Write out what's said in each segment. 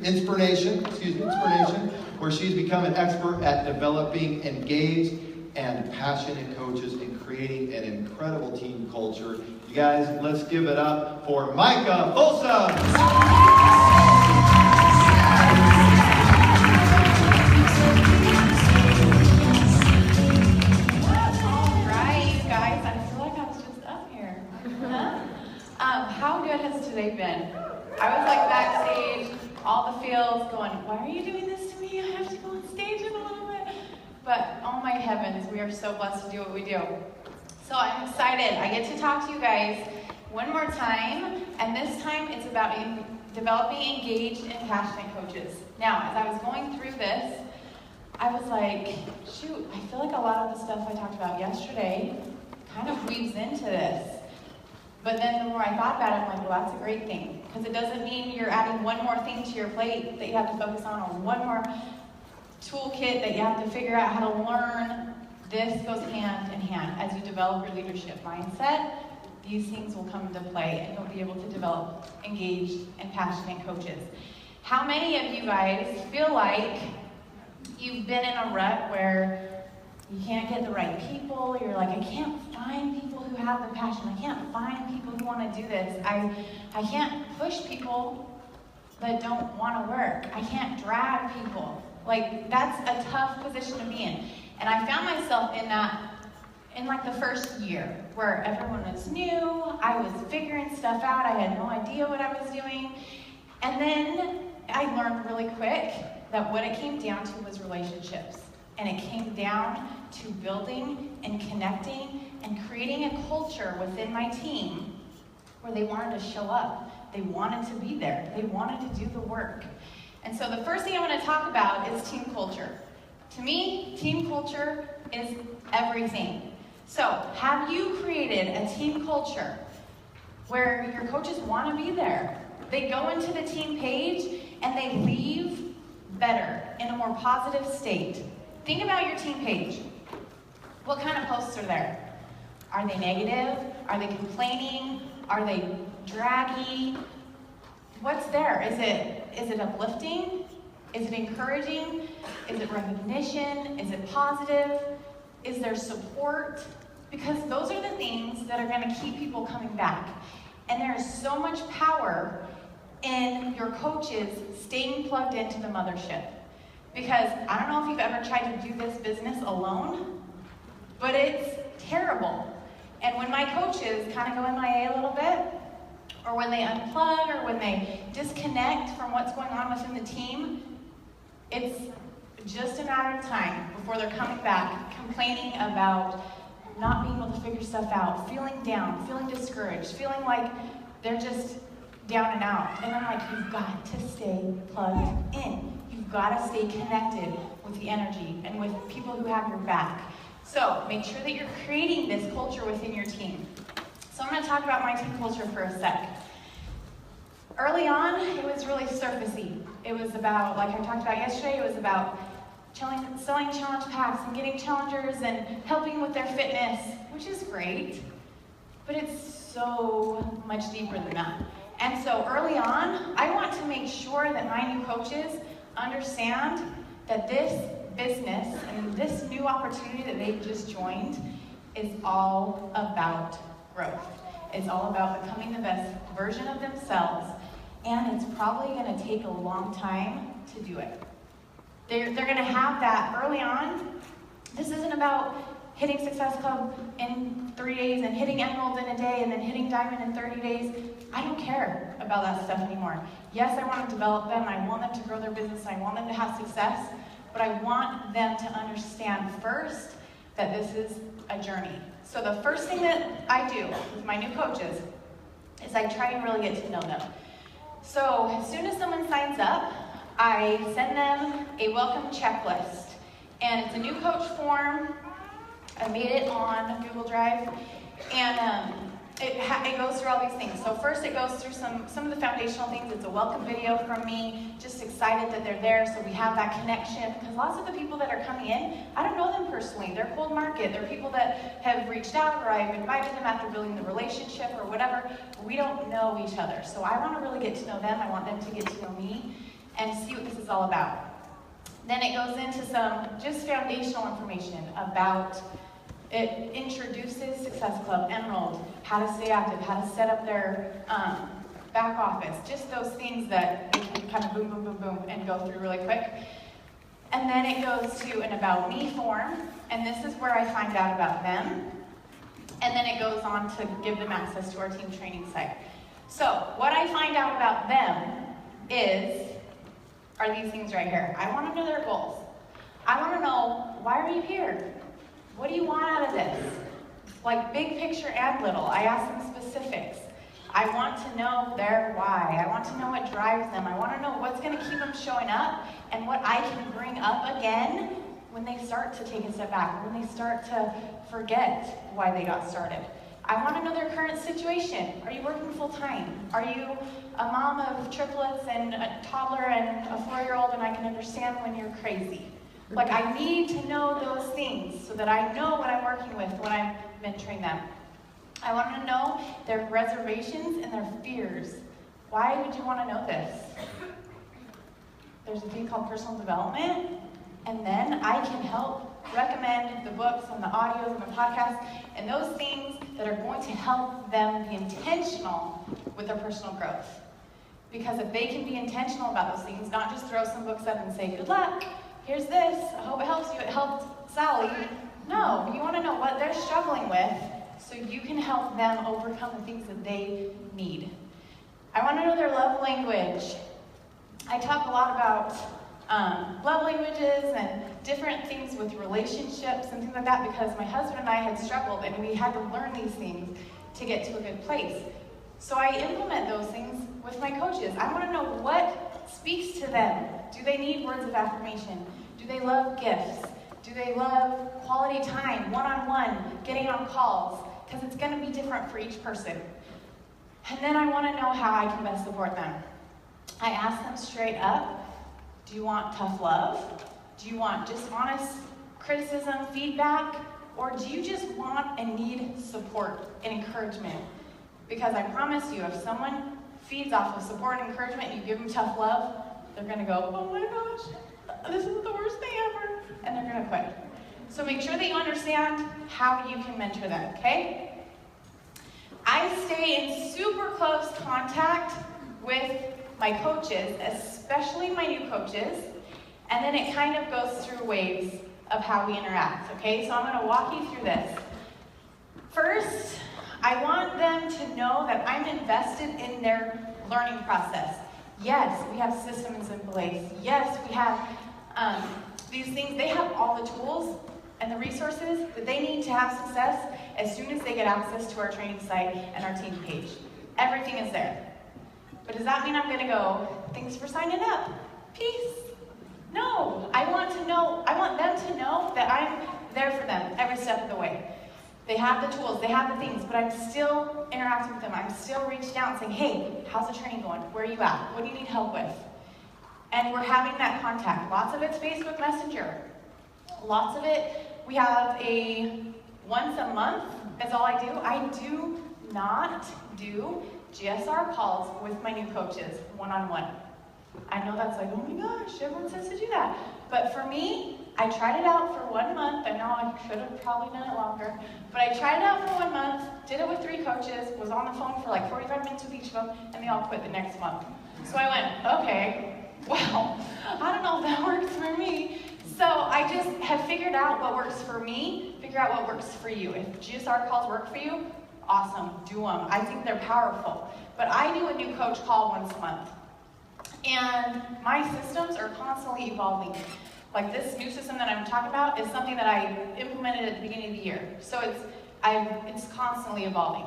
Inspiration, where she's become an expert at developing engaged and passionate coaches and creating an incredible team culture. You guys, let's give it up for Micah Folsom. How good has today been? I was like backstage, all the feels going, why are you doing this to me? I have to go on stage in a little bit. But oh my heavens, we are so blessed to do what we do. So I'm excited. I get to talk to you guys one more time, and this time it's about developing engaged and passionate coaches. Now, as I was going through this, I was like, shoot, I feel like a lot of the stuff I talked about yesterday kind of weaves into this. But then the more I thought about it, I'm like, well, that's a great thing. Because it doesn't mean you're adding one more thing to your plate that you have to focus on, or one more toolkit that you have to figure out how to learn. This goes hand in hand. As you develop your leadership mindset, these things will come into play, and you'll be able to develop engaged and passionate coaches. How many of you guys feel like you've been in a rut where you can't get the right people? You're like, I can't find people who have the passion. I can't find people who want to do this. I can't push people that don't want to work. I can't drag people. Like, that's a tough position to be in. And I found myself in that in like the first year, where everyone was new. I was figuring stuff out. I had no idea what I was doing. And then I learned really quick that what it came down to was relationships. And it came down to building and connecting and creating a culture within my team where they wanted to show up. They wanted to be there. They wanted to do the work. And so the first thing I want to talk about is team culture. To me, team culture is everything. So, have you created a team culture where your coaches want to be there? They go into the team page and they leave better, in a more positive state. Think about your team page. What kind of posts are there? Are they negative? Are they complaining? Are they draggy? What's there? Is it uplifting? Is it encouraging? Is it recognition? Is it positive? Is there support? Because those are the things that are going to keep people coming back. And there is so much power in your coaches staying plugged into the mothership. Because I don't know if you've ever tried to do this business alone, but it's terrible. And when my coaches kind of go MIA a little bit, or when they unplug, or when they disconnect from what's going on within the team, it's just a matter of time before they're coming back, complaining about not being able to figure stuff out, feeling down, feeling discouraged, feeling like they're just down and out. And I'm like, you've got to stay plugged in. You've got to stay connected with the energy and with people who have your back. So make sure that you're creating this culture within your team. So I'm going to talk about my team culture for a sec. Early on, it was really surfacey. It was about, like I talked about yesterday, it was about selling challenge packs and getting challengers and helping with their fitness, which is great, but it's so much deeper than that. And so early on, I want to make sure that my new coaches understand that this business and this new opportunity that they've just joined is all about growth. It's all about becoming the best version of themselves, and it's probably going to take a long time to do it. They're going to have that early on. This isn't about hitting Success Club in 3 days and hitting Emerald in a day and then hitting Diamond in 30 days. I don't care about that stuff anymore. Yes, I want to develop them. I want them to grow their business. I want them to have success. But I want them to understand first that this is a journey. So the first thing that I do with my new coaches is I try and really get to know them. So as soon as someone signs up, I send them a welcome checklist. And it's a new coach form. I made it on Google Drive. And it goes through all these things. So first it goes through some of the foundational things. It's a welcome video from me, just excited that they're there so we have that connection. Because lots of the people that are coming in, I don't know them personally. They're cold market. They're people that have reached out, or I've invited them after building the relationship or whatever. We don't know each other. So I want to really get to know them. I want them to get to know me. And is all about. Then it goes into some just foundational information about, it introduces Success Club, Emerald, how to stay active, how to set up their back office, just those things that you can kind of boom, boom, boom, boom, and go through really quick. And then it goes to an About Me form, and this is where I find out about them. And then it goes on to give them access to our team training site. So what I find out about them are these things right here. I want to know their goals. I want to know, why are you here? What do you want out of this? Like big picture and little. I ask them specifics. I want to know their why. I want to know what drives them. I want to know what's going to keep them showing up and what I can bring up again when they start to take a step back, when they start to forget why they got started. I want to know their current situation. Are you working full time? Are you a mom of triplets and a toddler and a 4-year-old, and I can understand when you're crazy? Like, I need to know those things so that I know what I'm working with when I'm mentoring them. I want to know their reservations and their fears. Why would you want to know this? There's a thing called personal development, and then I can help recommend the books and the audios and the podcasts and those things that are going to help them be intentional with their personal growth. Because if they can be intentional about those things, not just throw some books up and say, good luck, here's this, I hope it helps you, it helped Sally. No, you want to know what they're struggling with so you can help them overcome the things that they need. I want to know their love language. I talk a lot about love languages and different things with relationships and things like that because my husband and I had struggled and we had to learn these things to get to a good place. So I implement those things with my coaches. I want to know what speaks to them. Do they need words of affirmation? Do they love gifts? Do they love quality time, one-on-one, getting on calls? Because it's going to be different for each person. And then I want to know how I can best support them. I ask them straight up, do you want tough love? Do you want just honest criticism, feedback? Or do you just want and need support and encouragement? Because I promise you, if someone feeds off of support and encouragement and you give them tough love, they're going to go, oh my gosh, this is the worst thing ever, and they're going to quit. So make sure that you understand how you can mentor them, okay? I stay in super close contact with my coaches, especially my new coaches, and then it kind of goes through waves of how we interact, okay? So I'm going to walk you through this. First, I want them to know that I'm invested in their learning process. Yes, we have systems in place. Yes, we have these things. They have all the tools and the resources that they need to have success as soon as they get access to our training site and our team page. Everything is there. But does that mean I'm going to go, thanks for signing up, peace? No, I want them to know that I'm there for them every step of the way. They have the tools, they have the things, but I'm still interacting with them. I'm still reaching out and saying, hey, how's the training going? Where are you at? What do you need help with? And we're having that contact. Lots of it's Facebook Messenger. Lots of it, we have a once a month, that's all I do. I do not do GSR calls with my new coaches, one-on-one. I know that's like, oh my gosh, everyone says to do that. But for me, I tried it out for 1 month. I know I should have probably done it longer. But I tried it out for 1 month, did it with 3 coaches, was on the phone for like 45 minutes with each of them, and they all quit the next month. So I went, okay, well, I don't know if that works for me. So I just have figured out what works for me, figure out what works for you. If GSR calls work for you, awesome, do them. I think they're powerful. But I do a new coach call once a month. And my systems are constantly evolving. Like this new system that I'm talking about is something that I implemented at the beginning of the year. So it's constantly evolving.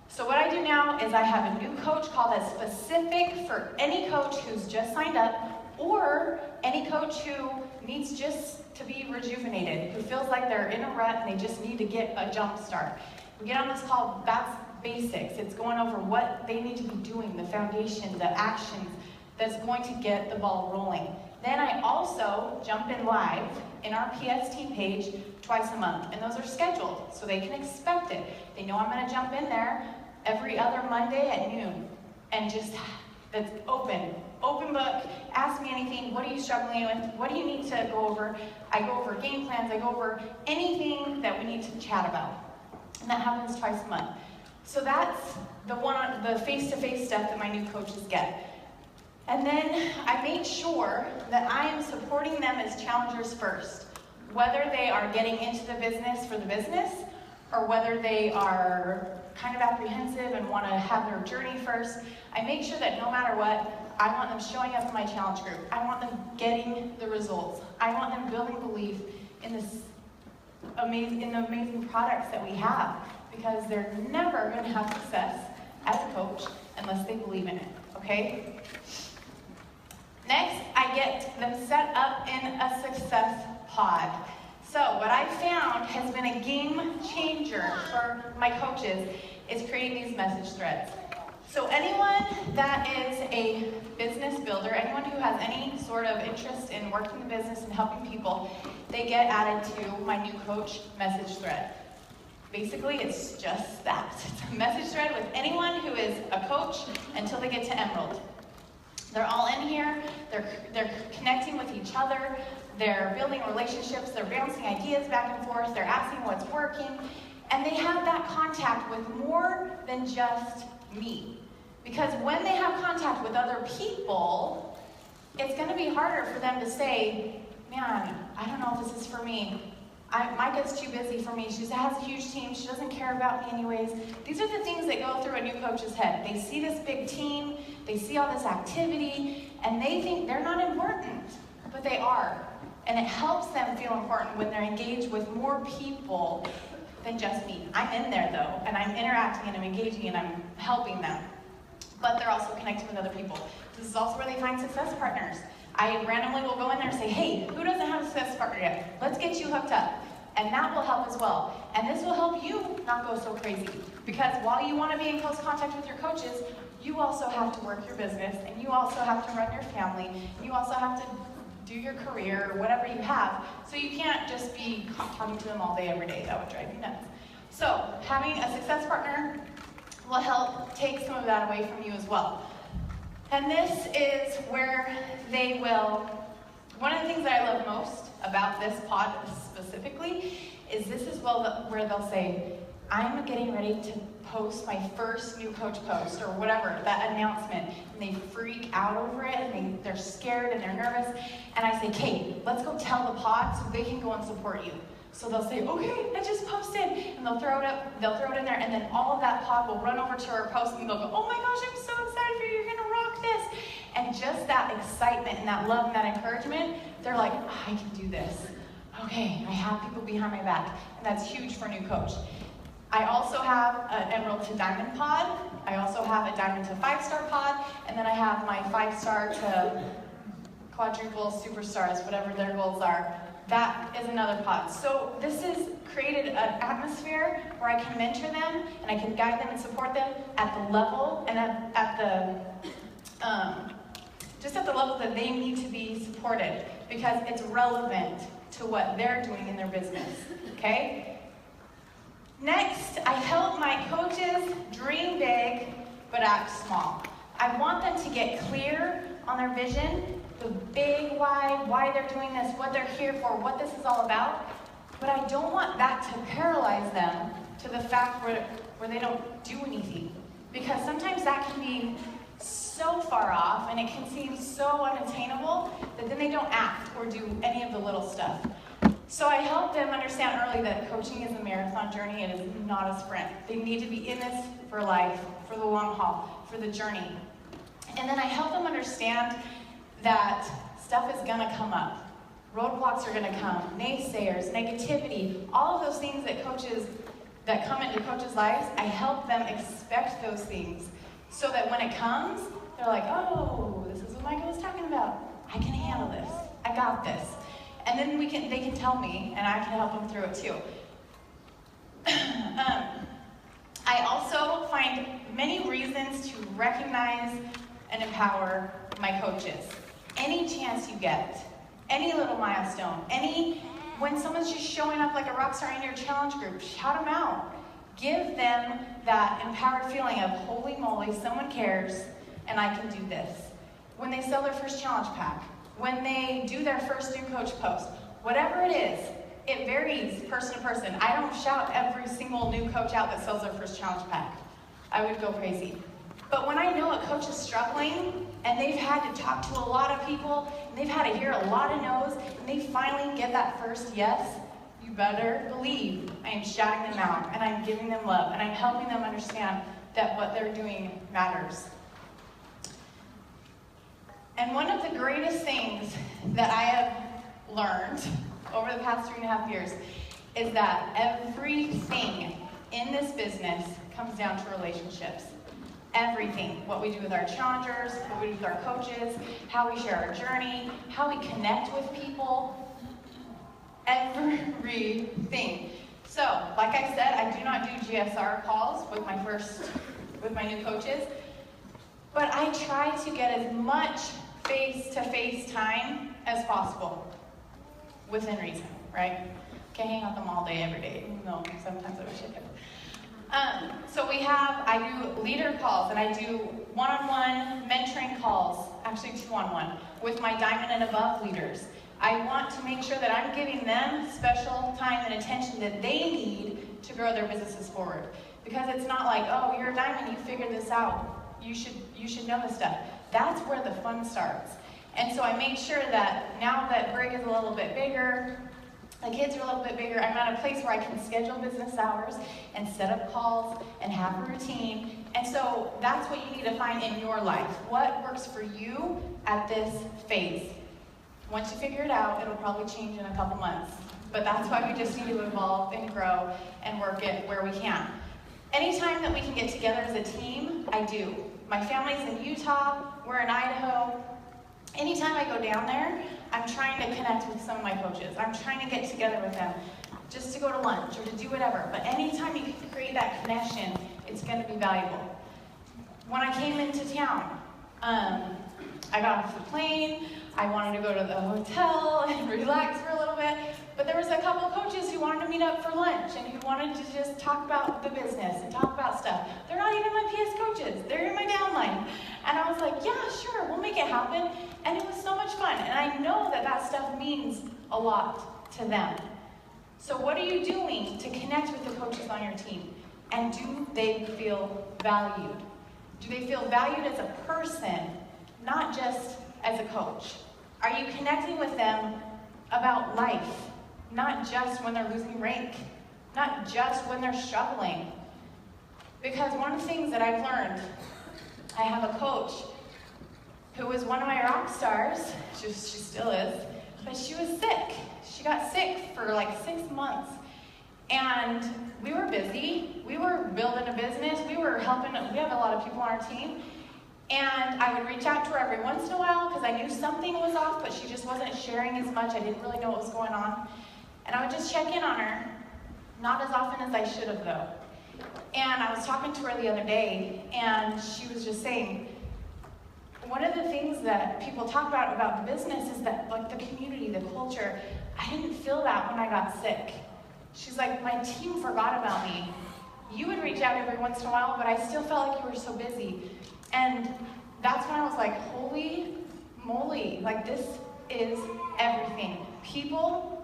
So what I do now is I have a new coach call that's specific for any coach who's just signed up or any coach who needs just to be rejuvenated, who feels like they're in a rut and they just need to get a jump start. We get on this call, that's basics. It's going over what they need to be doing, the foundation, the actions that's going to get the ball rolling. Then I also jump in live in our PST page twice a month, and those are scheduled, so they can expect it. They know I'm going to jump in there every other Monday at noon, and just, that's open book, ask me anything, What are you struggling with? What do you need to go over? I go over game plans. I go over anything that we need to chat about. And that happens twice a month. So that's the face-to-face stuff that my new coaches get. And then I make sure that I am supporting them as challengers first. Whether they are getting into the business for the business, or whether they are kind of apprehensive and want to have their journey first, I make sure that no matter what, I want them showing up in my challenge group. I want them getting the results. I want them building belief in the amazing products that we have, because they're never going to have success as a coach unless they believe in it, okay? Next, I get them set up in a success pod. So what I found has been a game changer for my coaches is creating these message threads. So anyone that is a business builder, anyone who has any sort of interest in working the business and helping people, they get added to my new coach message thread. Basically, it's just that. It's a message thread with anyone who is a coach until they get to Emerald. They're all in here, they're connecting with each other, they're building relationships, they're bouncing ideas back and forth, they're asking what's working, and they have that contact with more than just me. Because when they have contact with other people, it's going to be harder for them to say, man, I don't know if this is for me. Micah's too busy for me. She has a huge team. She doesn't care about me anyways. These are the things that go through a new coach's head. They see this big team, they see all this activity, and they think they're not important, but they are. And it helps them feel important when they're engaged with more people than just me. I'm in there though, and I'm interacting and I'm engaging and I'm helping them. But they're also connecting with other people. This is also where they find success partners. I randomly will go in there and say, hey, who doesn't have a success partner yet? Let's get you hooked up. And that will help as well. And this will help you not go so crazy. Because while you want to be in close contact with your coaches, you also have to work your business, and you also have to run your family, and you also have to do your career, or whatever you have. So you can't just be talking to them all day, every day. That would drive you nuts. So having a success partner will help take some of that away from you as well. And this is where they will, one of the things that I love most about this pod specifically is this is where they'll say, I'm getting ready to post my first new coach post or whatever, that announcement, and they freak out over it, and they're scared and they're nervous, and I say, Kate, let's go tell the pod so they can go and support you. So they'll say, okay, I just posted, and they'll throw it in there, and then all of that pod will run over to our post, and they'll go, oh my gosh, I'm so excited for you, you're gonna rock this. And just that excitement and that love and that encouragement, they're like, I can do this. Okay, I have people behind my back, and that's huge for a new coach. I also have an Emerald to Diamond pod. I also have a Diamond to 5-star pod, and then I have my 5-star to quadruple superstars, whatever their goals are. That is another pod. So this has created an atmosphere where I can mentor them and I can guide them and support them at the level and just at the level that they need to be supported, because it's relevant to what they're doing in their business. Okay? Next, I help my coaches dream big but act small. I want them to get clear on their vision, the big why they're doing this, what they're here for, what this is all about. But I don't want that to paralyze them to the fact where they don't do anything. Because sometimes that can be so far off and it can seem so unattainable that then they don't act or do any of the little stuff. So I help them understand early that coaching is a marathon journey, it is not a sprint. They need to be in this for life, for the long haul, for the journey. And then I help them understand that stuff is gonna come up. Roadblocks are gonna come, naysayers, negativity, all of those things that come into coaches' lives, I help them expect those things so that when it comes, they're like, oh, this is what Micah was talking about. I can handle this, I got this. And then they can tell me, and I can help them through it too. I also find many reasons to recognize and empower my coaches. Any chance you get, any little milestone, when someone's just showing up like a rock star in your challenge group, shout them out. Give them that empowered feeling of, holy moly, someone cares, and I can do this. When they sell their first challenge pack, when they do their first new coach post. Whatever it is, it varies person to person. I don't shout every single new coach out that sells their first challenge pack. I would go crazy. But when I know a coach is struggling, and they've had to talk to a lot of people, and they've had to hear a lot of no's, and they finally get that first yes, you better believe I am shouting them out, and I'm giving them love, and I'm helping them understand that what they're doing matters. And one of the greatest things that I have learned over the past 3.5 years is that everything in this business comes down to relationships. Everything. What we do with our challengers, what we do with our coaches, how we share our journey, how we connect with people. Everything. So, like I said, I do not do GSR calls with my new coaches, but I try to get as much face-to-face time as possible, within reason, right? Can't hang out with them all day, every day, even though sometimes I wish I could. So I do leader calls, and I do one-on-one mentoring calls, actually 2-on-1, with my diamond and above leaders. I want to make sure that I'm giving them special time and attention that they need to grow their businesses forward. Because it's not like, oh, you're a diamond, you figured this out. You should know this stuff. That's where the fun starts. And so I make sure that now that Brig is a little bit bigger, the kids are a little bit bigger, I'm at a place where I can schedule business hours and set up calls and have a routine. And so that's what you need to find in your life. What works for you at this phase? Once you figure it out, it'll probably change in a couple months. But that's why we just need to evolve and grow and work it where we can. Anytime that we can get together as a team, I do. My family's in Utah, we're in Idaho. Anytime I go down there, I'm trying to connect with some of my coaches. I'm trying to get together with them just to go to lunch or to do whatever. But anytime you can create that connection, it's going to be valuable. When I came into town, I got off the plane. I wanted to go to the hotel and relax for a little bit. But there was a couple of coaches who wanted to meet up for lunch and who wanted to just talk about the business and talk about stuff. They're not even my PS coaches. They're in my downline. And I was like, yeah, sure, we'll make it happen. And it was so much fun. And I know that that stuff means a lot to them. So what are you doing to connect with the coaches on your team? And do they feel valued? Do they feel valued as a person, not just as a coach? Are you connecting with them about life, not just when they're losing rank, not just when they're struggling? Because one of the things that I've learned, I have a coach who was one of my rock stars. She still is, but she was sick. She got sick for like 6 months. And we were busy. We were building a business. We were helping. We have a lot of people on our team. And I would reach out to her every once in a while because I knew something was off, but she just wasn't sharing as much. I didn't really know what was going on. And I would just check in on her, not as often as I should have, though. And I was talking to her the other day, and she was just saying, one of the things that people talk about the business is that, like, the community, the culture, I didn't feel that when I got sick. She's like, my team forgot about me. You would reach out every once in a while, but I still felt like you were so busy. And that's when I was like, holy moly, like, this is everything. People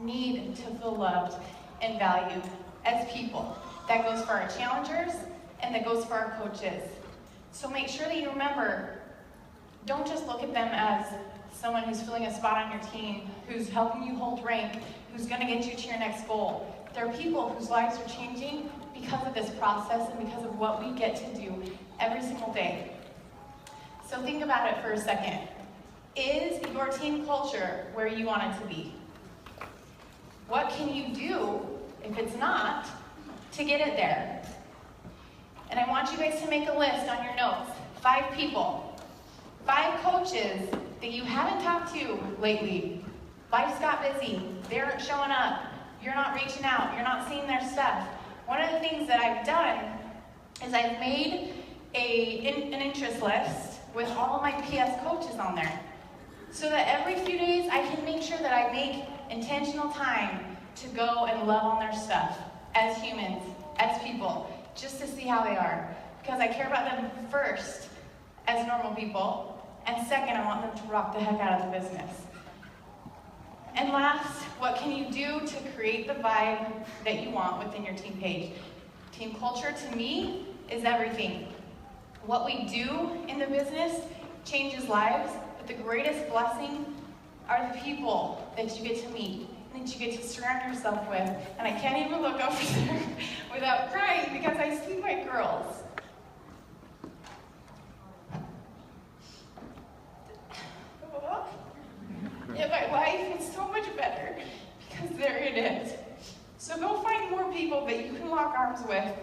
need to feel loved and valued as people. That goes for our challengers, and that goes for our coaches. So make sure that you remember, don't just look at them as someone who's filling a spot on your team, who's helping you hold rank, who's going to get you to your next goal. They're people whose lives are changing because of this process and because of what we get to do every single day. So think about it for a second. Is your team culture where you want it to be? What can you do, if it's not, to get it there? And I want you guys to make a list on your notes. 5 people. 5 coaches that you haven't talked to lately. Life's got busy. They aren't showing up. You're not reaching out. You're not seeing their stuff. One of the things that I've done is I've made an interest list with all of my PS coaches on there. So that every few days I can make sure that I make intentional time to go and love on their stuff as humans, as people, just to see how they are. Because I care about them first as normal people, And second, I want them to rock the heck out of the business. And last, what can you do to create the vibe that you want within your team page? Team culture, to me, is everything. What we do in the business changes lives, but the greatest blessing are the people that you get to meet and that you get to surround yourself with. And I can't even look over there without crying because I see my girls. And my life is so much better because they're in it. So go find more people that you can lock arms with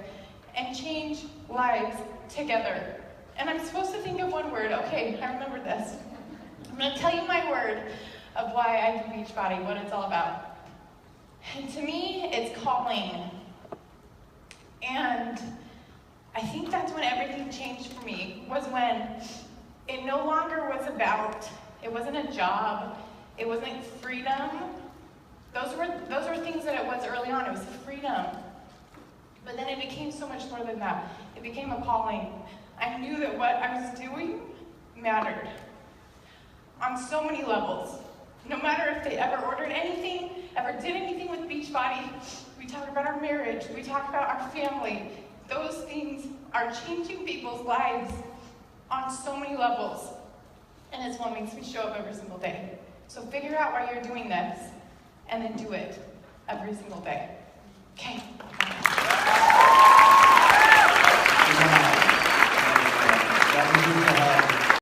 and change lives together. And I'm supposed to think of one word. Okay, I remember this. I'm going to tell you my word of why I do Beachbody, what it's all about. And to me, it's calling. And I think that's when everything changed for me, was when it no longer was about, it wasn't a job, it wasn't freedom. Those were things that it was early on. It was freedom. But then it became so much more than that. It became a calling. I knew that what I was doing mattered on so many levels. No matter if they ever ordered anything, ever did anything with Beachbody, we talk about our marriage, we talk about our family. Those things are changing people's lives on so many levels. And it's what makes me show up every single day. So figure out why you're doing this, and then do it every single day. Okay.